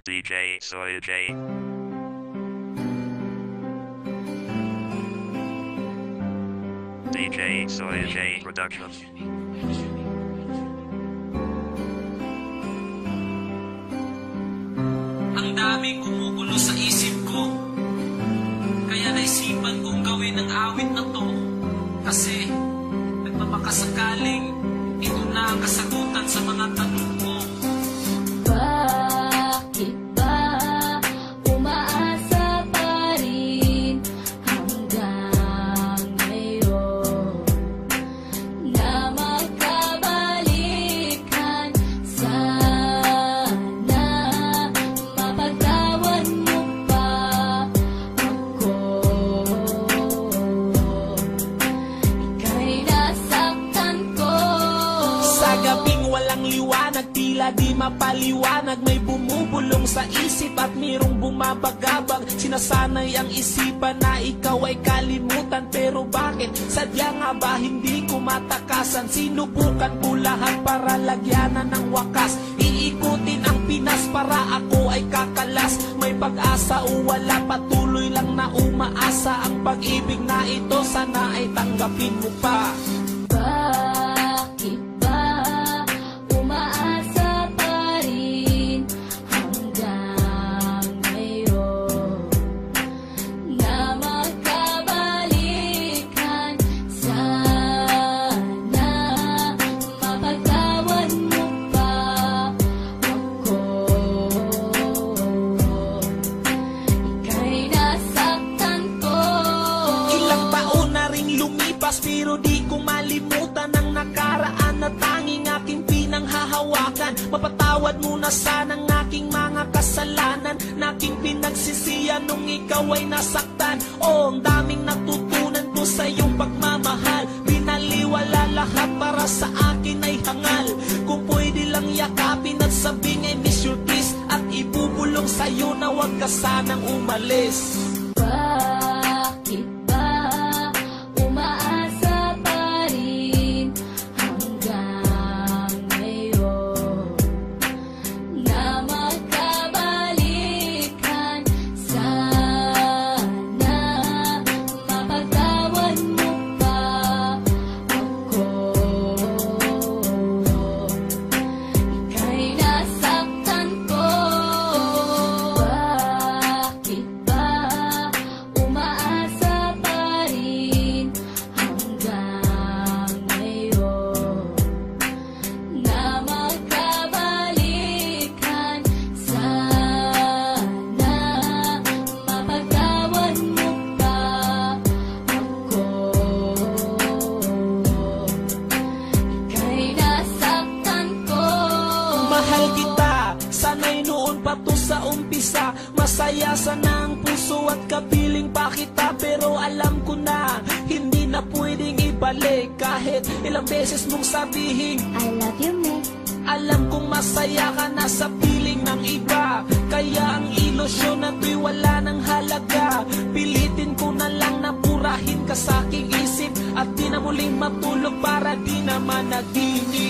DJ Soy J. DJ Soy J Production. Ang daming gumugulo sa isip ko, kaya naisipan kong gawin ang awit na to. Kasi nagpapakasakaling ito na ang kasagutan sa mga tanong ko. Bakit ba umaasa pa rin hanggang ngayon na magkabalikan? Sana mapagtawan mo pa ako. Ika'y nasaktan ko. Sa gabing walang liwanag, tila di mapaliwanag, may bumubulong sa isip at mayroong bumabagabag. Sinasanay ang isipan na ikaw ay kalimutan, pero bakit? Sadya nga ba hindi ko matakasan? Sinubukan ko lahat para lagyanan ng wakas, iikutin ang Pinas para ako ay kakalas. May pag-asa o wala, patuloy lang na umaasa. Ang pag-ibig na ito sana ay tanggapin mo pa. Bakit ba umaasa pa rin hanggang ngayon na magkabalikan? Sana mapagtawan mo pa ako. Ika'y nasaktan ko. Ilang taon na ring lumipas, pero di ko malimutan ang nakaraan na tanging aking pinanghahawakan. Mapatawad mo na sana ang aking mga kasalanan, na aking pinagsisiyan nung ikaw ay nasaktan. Oh, ang daming natutunan ko sa iyong pagmamahal. Pinaliwala lahat para sa akin ay hangal. Kung pwede lang yakapin at sabing I miss your kiss, at ibubulong sa'yo na huwag ka sanang umalis. Bakit ba umaasa pa rin hanggang ngayon na magkabalikan? Sana mapagtawan mo pa ako. Ika'y nasaktan ko. Bakit ba umaasa pa rin hanggang ngayon na magkabalikan? Sana mapagtawan mo pa ako. Ika'y nasaktan ko. Mahal kita, sana'y noon pa to sa umpisa. Masaya sana ang puso at kapiling pa kita, pero alam ko na hindi na pwedeng ibalik. Kahit ilang beses mong sabihin I love you, me. alam kong masaya ka na sa piling ng iba, kaya ang ilusyon na to'y wala ng halaga. Pilitin ko na lang na purahin ka sa aking isip, at di na muling matulog para di naman naginip.